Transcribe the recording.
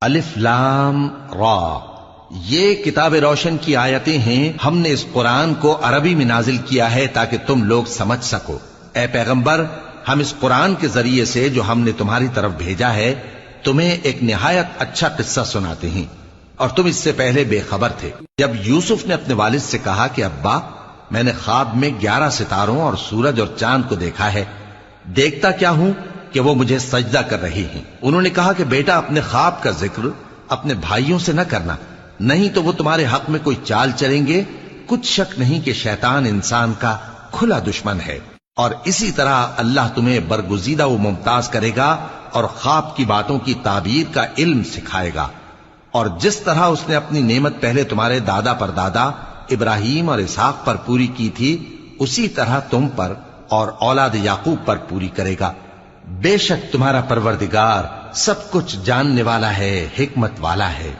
الف لام را، یہ کتاب روشن کی آیتیں ہیں. ہم نے اس قرآن کو عربی میں نازل کیا ہے تاکہ تم لوگ سمجھ سکو. اے پیغمبر، ہم اس قرآن کے ذریعے سے جو ہم نے تمہاری طرف بھیجا ہے تمہیں ایک نہایت اچھا قصہ سناتے ہیں، اور تم اس سے پہلے بے خبر تھے. جب یوسف نے اپنے والد سے کہا کہ ابا، میں نے خواب میں 11 ستاروں اور سورج اور چاند کو دیکھا ہے، دیکھتا کیا ہوں کہ وہ مجھے سجدہ کر رہی ہیں. انہوں نے کہا کہ بیٹا، اپنے خواب کا ذکر اپنے بھائیوں سے نہ کرنا، نہیں تو وہ تمہارے حق میں کوئی چال چلیں گے. کچھ شک نہیں کہ شیطان انسان کا کھلا دشمن ہے، اور اسی طرح اللہ تمہیں برگزیدہ و ممتاز کرے گا اور خواب کی باتوں کی تعبیر کا علم سکھائے گا. اور جس طرح اس نے اپنی نعمت پہلے تمہارے دادا پر دادا ابراہیم اور اسحاق پر پوری کی تھی، اسی طرح تم پر اور اولاد یعقوب پر پوری کرے گا. بے شک تمہارا پروردگار سب کچھ جاننے والا ہے، حکمت والا ہے.